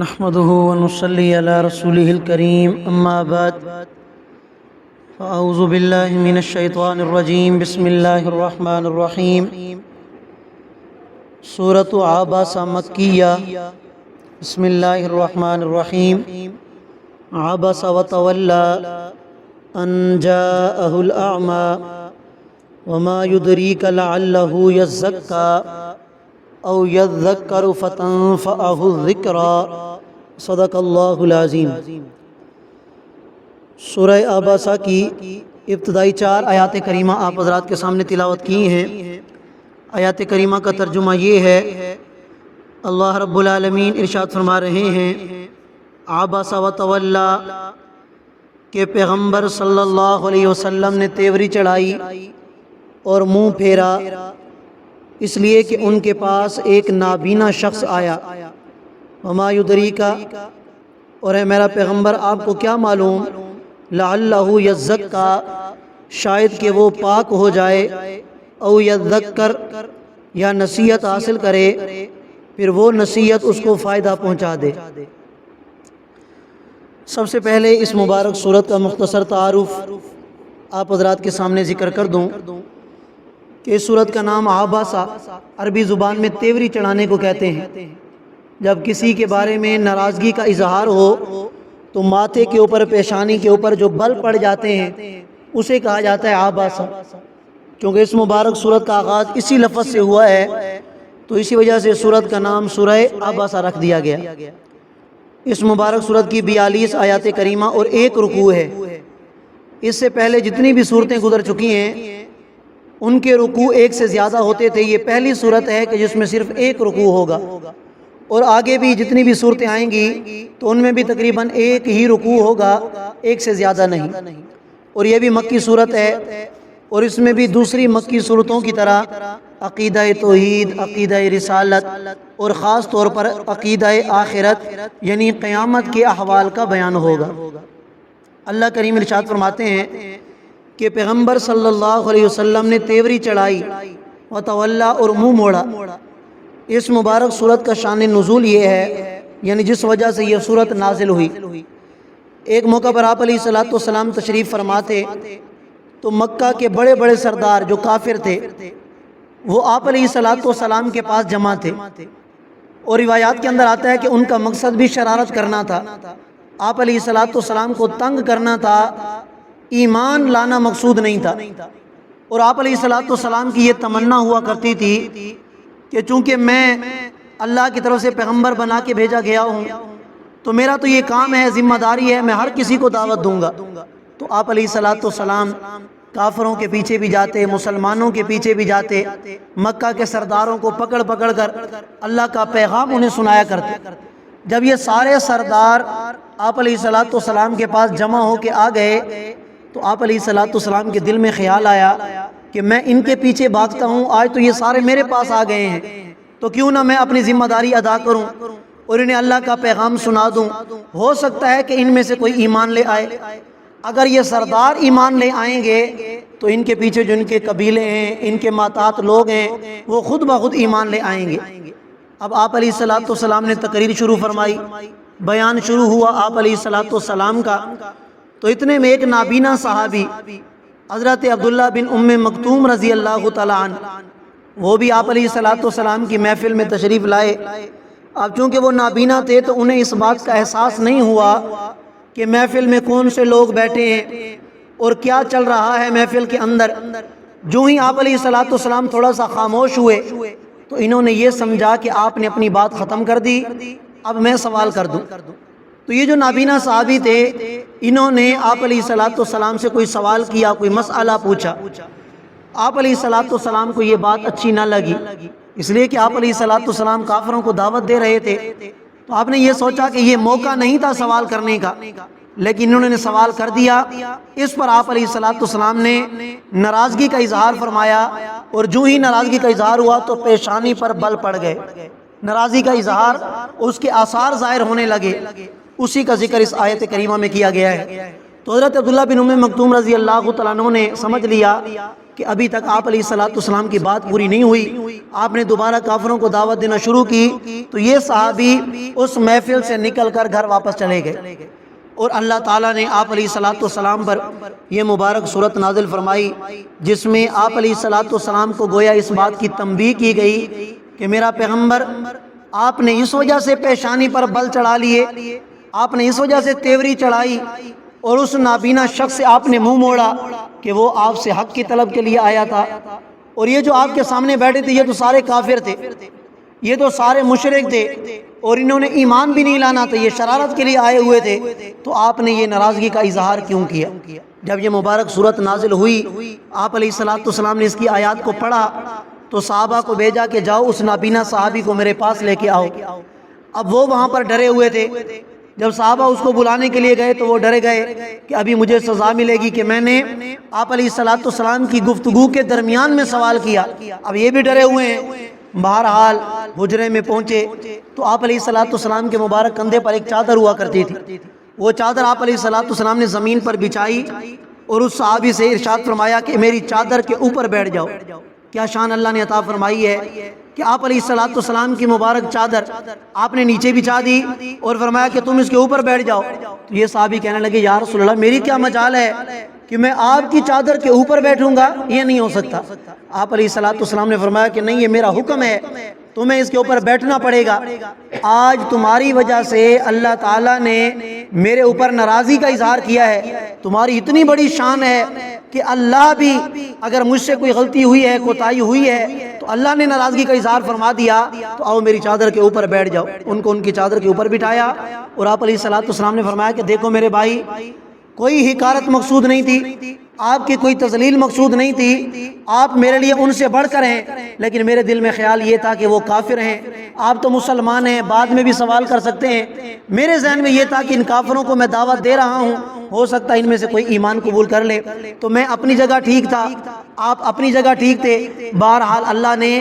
نحمده ونصلي على رسوله الكريم اما بعد فاعوذ بالله من الشیطان الرجیم بسم اللہ الرحمن الرحیم سورۃ عبس مکیہ بسم اللہ الرحمن الرحیم عبس وتولى ان جاءه الاعمى وما يدريك لعله يزكى او یذکر فتنفعہ الذکریٰ صدق اللہ العظیم۔ سورہ عبسہ کی ابتدائی 4 آیات کریمہ آپ حضرات کے سامنے تلاوت کی ہیں۔ آیات کریمہ کا ترجمہ یہ ہے، اللہ رب العالمین ارشاد فرما رہے ہیں عبس وتولی کہ پیغمبر صلی اللہ علیہ وسلم نے تیوری چڑھائی اور منہ پھیرا، اس لیے کہ ان کے پاس ایک نابینا شخص آیا۔ وما یدریک، اور اے میرا پیغمبر آپ کو کیا معلوم، لعلہ یزکا، شاید کہ وہ پاک ہو جائے، او یذکر، یا نصیحت حاصل کرے، پھر وہ نصیحت اس کو فائدہ پہنچا دے۔ سب سے پہلے اس مبارک سورت کا مختصر تعارف آپ حضرات کے سامنے ذکر کر دوں کہ اس سورت کا نام عبسہ عربی زبان میں تیوری چڑھانے کو کہتے ہیں۔ جب کسی کے بارے میں ناراضگی کا اظہار ہو تو ماتھے کے اوپر، پیشانی کے اوپر جو بل پڑ جاتے ہیں اسے کہا جاتا ہے عبسہ۔ کیونکہ اس مبارک سورت کا آغاز اسی لفظ سے ہوا ہے تو اسی وجہ سے سورت کا نام سورہ عبسہ رکھ دیا گیا۔ اس مبارک سورت کی 42 آیات کریمہ اور 1 رکوع ہے۔ اس سے پہلے جتنی بھی صورتیں گزر چکی ہیں ان کے رکوع 1 سے زیادہ ہوتے تھے۔ یہ پہلی صورت ہے کہ جس میں صرف 1 رکوع ہوگا، اور آگے بھی جتنی بھی صورتیں آئیں گی تو ان میں بھی تقریباً 1 ہی رکوع ہوگا، 1 سے زیادہ نہیں۔ اور یہ بھی مکی صورت ہے، اور اس میں بھی دوسری مکی صورتوں کی طرح عقیدہ توحید، عقیدہ رسالت، اور خاص طور پر عقیدہ آخرت یعنی قیامت کے احوال کا بیان ہوگا۔ اللہ کریم ارشاد فرماتے ہیں کہ پیغمبر صلی اللہ علیہ وسلم نے تیوری چڑھائی وتولی، اور منہ موڑا۔ اس مبارک صورت کا شان نزول یہ ہے، یعنی جس وجہ سے یہ صورت نازل ہوئی۔ ایک موقع پر آپ علیہ السلام تشریف فرما تھے تو مکہ کے بڑے بڑے سردار جو کافر تھے وہ آپ علیہ السلام کے پاس جمع تھے، اور روایات کے اندر آتا ہے کہ ان کا مقصد بھی شرارت کرنا تھا، آپ علیہ السلام کو تنگ کرنا تھا، ایمان لانا مقصود نہیں تھا۔ اور آپ علیہ السلام کی یہ تمنا ہوا کرتی تھی کہ چونکہ میں اللہ کی طرف سے پیغمبر بنا کے بھیجا گیا ہوں تو میرا تو یہ کام ہے، ذمہ داری ہے، میں ہر کسی کو دعوت دوں گا۔ تو آپ علیہ السلام کافروں کے پیچھے بھی جاتے، مسلمانوں کے پیچھے بھی جاتے، مکہ کے سرداروں کو پکڑ پکڑ کر اللہ کا پیغام انہیں سنایا کرتے۔ جب یہ سارے سردار آپ علیہ السلام کے پاس جمع ہو کے آ گئے تو آپ علیہ السلام کے دل میں خیال آیا کہ میں ان کے پیچھے بھاگتا ہوں، آج تو یہ سارے میرے پاس آ گئے ہیں، تو کیوں نہ میں اپنی ذمہ داری ادا کروں اور انہیں اللہ کا پیغام سنا دوں، ہو سکتا ہے کہ ان میں سے کوئی ایمان لے آئے۔ اگر یہ سردار ایمان لے آئیں گے تو ان کے پیچھے جو ان کے قبیلے ہیں، ان کے ماتحت لوگ ہیں، وہ خود بخود ایمان لے آئیں گے۔ اب آپ علیہ السلام نے تقریر شروع فرمائی، بیان شروع ہوا آپ علیہ السلام کا، تو اتنے میں ایک نابینا صحابی حضرت عبداللہ بن ام مکتوم رضی اللہ تعالیٰ عنہ، وہ بھی آپ علیہ السلام کی محفل میں تشریف لائے۔ اب چونکہ وہ نابینا تھے تو انہیں اس بات کا احساس نہیں ہوا کہ محفل میں کون سے لوگ بیٹھے ہیں اور کیا چل رہا ہے محفل کے اندر۔ جو ہی آپ علیہ السلام تھوڑا سا خاموش ہوئے تو انہوں نے یہ سمجھا کہ آپ نے اپنی بات ختم کر دی، اب میں سوال کر دوں۔ تو یہ جو نابینا صحابی تھے انہوں نے آپ علیہ السلام سے کوئی سوال کیا، کوئی مسئلہ پوچھا۔ آپ علیہ السلام کو یہ بات اچھی نہ لگی، اس لیے کہ آپ علیہ السلام کافروں کو دعوت دے رہے تھے، تو آپ نے یہ سوچا کہ یہ موقع نہیں تھا سوال کرنے کا، لیکن انہوں نے سوال کر دیا۔ اس پر آپ علیہ السلام نے ناراضگی کا اظہار فرمایا، اور جو ہی ناراضگی کا اظہار ہوا تو پیشانی پر بل پڑ گئے، ناراضگی کا اظہار، اس کے آثار ظاہر ہونے لگے۔ اسی کا ذکر اس آیت کریمہ میں کیا گیا ہے۔ تو حضرت عبداللہ بن ام مکتوم رضی اللہ تعالیٰ عنہ نے سمجھ لیا کہ ابھی تک آپ علیہ السلام کی بات پوری نہیں ہوئی، آپ نے دوبارہ کافروں کو دعوت دینا شروع کی، تو یہ صحابی اس محفل سے نکل کر گھر واپس چلے گئے، اور اللہ تعالیٰ نے آپ علیہ السلام پر یہ مبارک صورت نازل فرمائی، جس میں آپ علیہ السلام کو گویا اس بات کی تنبیہ کی گئی کہ میرا پیغمبر، آپ نے اس وجہ سے پیشانی پر بل چڑھا لیے، آپ نے اس وجہ سے تیوری چڑھائی، اور اس نابینا شخص سے آپ نے منہ موڑا کہ وہ آپ سے حق کی طلب کے لیے آیا تھا، اور یہ جو آپ کے سامنے بیٹھے تھے یہ تو سارے کافر تھے، یہ تو سارے مشرک تھے، اور انہوں نے ایمان بھی نہیں لانا تھا، یہ شرارت کے لیے آئے ہوئے تھے، تو آپ نے یہ ناراضگی کا اظہار کیوں کیا؟ جب یہ مبارک صورت نازل ہوئی، آپ علیہ السلام نے اس کی آیات کو پڑھا، تو صحابہ کو بھیجا کہ جاؤ اس نابینا صحابی کو میرے پاس لے کے آؤ۔ اب وہ وہاں پر ڈرے ہوئے تھے، جب صحابہ اس کو بلانے کے لیے گئے تو وہ ڈرے گئے کہ ابھی مجھے سزا ملے گی کہ میں نے آپ علیہ السلام کی گفتگو کے درمیان میں سوال کیا، اب یہ بھی ڈرے ہوئے ہیں۔ بہرحال حجرے میں پہنچے تو آپ علیہ السلام کے مبارک کندھے پر ایک چادر ہوا کرتی تھی، وہ چادر آپ علیہ السلام نے زمین پر بچھائی، اور اس صحابی سے ارشاد فرمایا کہ میری چادر کے اوپر بیٹھ جاؤ۔ کیا شان اللہ نے عطا فرمائی ہے کہ آپ علیہ السلام کی مبارک چادر آپ نے نیچے بچھا دی اور فرمایا کہ تم اس کے اوپر بیٹھ جاؤ۔ تو یہ صحابی کہنے لگے یا رسول اللہ میری کیا مجال ہے کہ میں آپ کی چادر کے اوپر بیٹھوں گا، یہ نہیں ہو سکتا۔ آپ علیہ السلام نے فرمایا کہ نہیں، یہ میرا حکم ہے، تمہیں اس کے اوپر بیٹھنا پڑے گا۔ آج تمہاری وجہ سے اللہ تعالیٰ نے میرے اوپر ناراضی کا اظہار کیا ہے، تمہاری اتنی بڑی شان ہے کہ اللہ بھی اگر مجھ سے کوئی غلطی ہوئی ہے، کوتاہی ہوئی ہے، تو اللہ نے ناراضگی کا اظہار فرما دیا، تو آؤ میری چادر کے اوپر بیٹھ جاؤ۔ ان کو ان کی چادر کے اوپر بٹھایا، اور آپ علیہ السلام نے فرمایا کہ دیکھو میرے بھائی، کوئی حقارت مقصود نہیں تھی، آپ کی کوئی تذلیل مقصود نہیں تھی، آپ میرے لیے ان سے بڑھ کر ہیں، لیکن میرے دل میں خیال یہ تھا کہ وہ کافر ہیں، آپ تو مسلمان ہیں، بعد میں بھی سوال کر سکتے ہیں، میرے ذہن میں یہ تھا کہ ان کافروں کو میں دعوت دے رہا ہوں، ہو سکتا ہے ان میں سے کوئی ایمان قبول کر لے، تو میں اپنی جگہ ٹھیک تھا، آپ اپنی جگہ ٹھیک تھے۔ بہرحال اللہ نے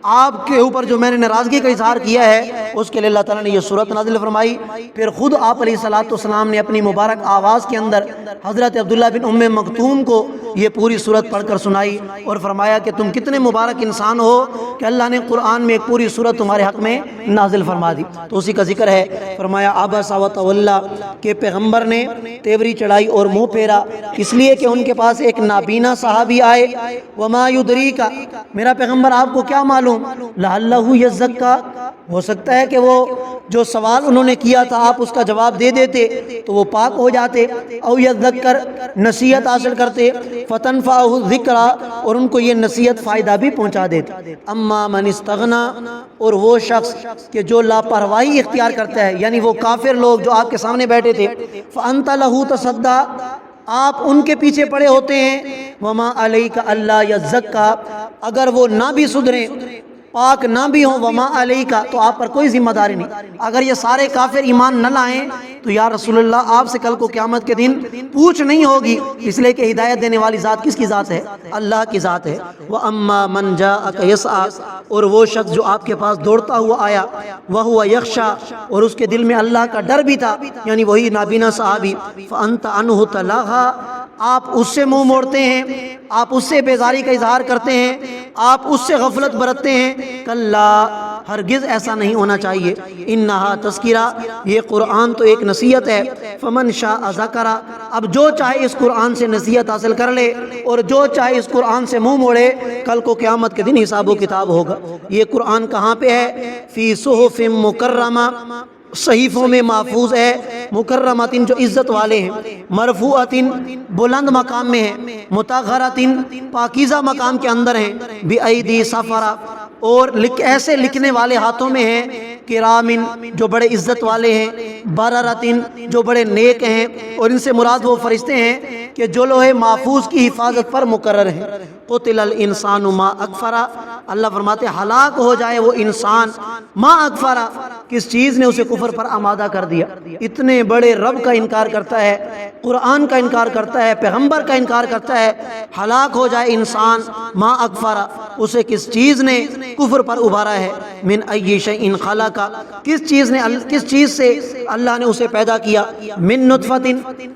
آپ کے اوپر جو میں نے ناراضگی کا اظہار کیا ہے، اس کے لیے اللہ تعالیٰ نے یہ صورت نازل فرمائی۔ پھر خود آپ علیہ السلام نے اپنی مبارک آواز کے اندر حضرت عبداللہ بن ام مکتوم کو یہ پوری صورت پڑھ کر سنائی، اور فرمایا کہ تم کتنے مبارک انسان ہو کہ اللہ نے قرآن میں ایک پوری صورت تمہارے حق میں نازل فرما دی۔ تو اسی کا ذکر ہے، فرمایا عبس وتولی کہ پیغمبر نے تیوری چڑھائی اور منہ پھیرا، اس لیے کہ ان کے پاس ایک نابینا صحابی آئے۔ وما یدریک، میرا پیغمبر آپ کو کیا معلوم، لعلہ یزکا، ہو سکتا ہے کہ وہ جو سوال انہوں نے کیا تھا آپ اس کا جواب دے دیتے تو وہ پاک ہو جاتے، او یذکر، نصیحت حاصل کرتے، فتنفعہ الذکرى، اور ان کو یہ نصیحت فائدہ بھی پہنچا دیتے۔ اما من استغنا، اور وہ شخص کہ جو لاپرواہی اختیار کرتا ہے، یعنی وہ کافر لوگ جو آپ کے سامنے بیٹھے تھے، فانت لہ تصدی، آپ ان کے پیچھے پڑے ہوتے ہیں۔ وما علیک الا یزکا، اگر وہ نہ بھی سدھریں، پاک نہ بھی ہوں، وما علیک، تو آپ پر کوئی ذمہ داری نہیں۔ اگر یہ سارے کافر ایمان نہ لائیں تو یا رسول اللہ آپ سے کل کو قیامت کے دن پوچھ نہیں ہوگی، اس لیے کہ ہدایت دینے والی ذات کس کی ذات ہے؟ اللہ کی ذات ہے۔ وَأَمَّا مَنْ جَاءَكَ يَسْعَىٰ، اور وہ شخص جو آپ کے پاس دوڑتا ہوا آیا، وَهُوَ يَخْشَىٰ، اور اس کے دل میں اللہ کا ڈر بھی تھا، یعنی وہی نابینا صحابی، فَأَنْتَ عَنْهُ تَلَاهَا، آپ اس سے منہ موڑتے ہیں، آپ اس سے بیزاری کا اظہار کرتے ہیں، آپ اس سے غفلت برتتے ہیں۔ کلا، ہرگز ایسا نہیں ہونا چاہیے۔ انہا تذکرہ، یہ قرآن تو ایک نصیحت ہے۔ فمن شاء ذکر، اب جو چاہے اس قرآن سے نصیحت حاصل کر لے، اور جو چاہے اس قرآن سے منہ موڑے، کل کو قیامت کے دن حساب و کتاب ہوگا۔ یہ قرآن کہاں پہ ہے؟ فی صحف مکرمہ، صحیفوں میں محفوظ ہے، مکرمتن جو عزت والے ہیں، مرفوعتن بلند مقام میں ہیں، مطہرتن پاکیزہ مقام کے اندر ہیں، بِأَيْدِي سفرہ، اور ایسے لکھنے والے ہاتھوں میں ہیں، کرامن جو بڑے عزت والے ہیں، بررتن جو بڑے نیک ہیں، اور ان سے مراد وہ فرشتے ہیں کہ جو لوح محفوظ کی حفاظت پر مقرر ہیں۔ قتل الانسان ما اکفرہ، اللہ فرماتے ہلاک ہو جائے وہ انسان، ما اکفرہ، کس چیز نے اسے کفر پر آمادہ کر دیا۔ اتنے بڑے رب کا انکار کرتا ہے، قرآن کا انکار کرتا ہے، پیغمبر کا انکار کرتا ہے، ہلاک ہو جائے انسان، ما اکفرہ، اسے کس چیز نے کفر پر ابھارا ہے۔ من ای شیء خلق، کس چیز سے اللہ نے اسے پیدا کیا۔ من نطفۃ،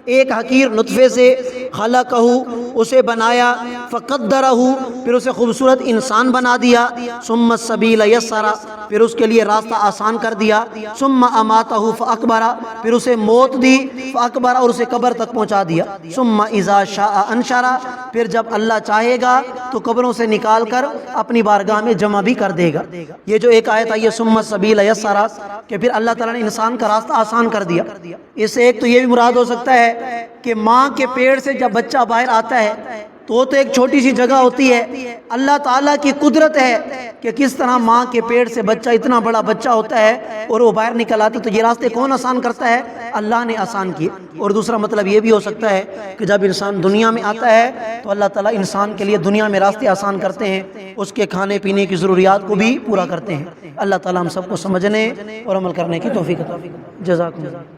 ایک حقیر نطفے سے، خلقہ اسے بنایا، فقدرہ پھر اسے خوبصورت انسان بنا دیا، ثم السبیل یسرہ پھر اس کے لیے راستہ آسان کر دیا، ثم اماتہ فاقبرہ پھر اسے موت دی، فاقبرہ اور اسے قبر تک پہنچا دیا، ثم اذا شاء انشرہ پھر جب اللہ چاہے گا تو قبروں سے نکال کر اپنی بارگاہ میں جمع بھی کر دے گا۔ یہ جو ایک آیت آئی ہے ثم السبیل یسرہ کہ پھر اللہ تعالیٰ نے انسان کا راستہ آسان کر دیا، اس سے ایک تو یہ بھی مراد ہو سکتا ہے کہ ماں کے پیٹ سے جب بچہ باہر آتا ہے تو ایک چھوٹی سی جگہ ہوتی ہے، اللہ تعالیٰ کی قدرت ہے کہ کس طرح ماں کے پیٹ سے بچہ اتنا بڑا بچہ ہوتا ہے اور وہ باہر نکل آتا ہے، تو یہ راستے کون آسان کرتا ہے؟ اللہ نے آسان کیے۔ اور دوسرا مطلب یہ بھی ہو سکتا ہے کہ جب انسان دنیا میں آتا ہے تو اللہ تعالیٰ انسان کے لیے دنیا میں راستے آسان کرتے ہیں، اس کے کھانے پینے کی ضروریات کو بھی پورا کرتے ہیں۔ اللہ تعالیٰ ہم سب کو سمجھنے اور عمل کرنے کی توفیق عطا فرمائے۔ جزاکم اللہ۔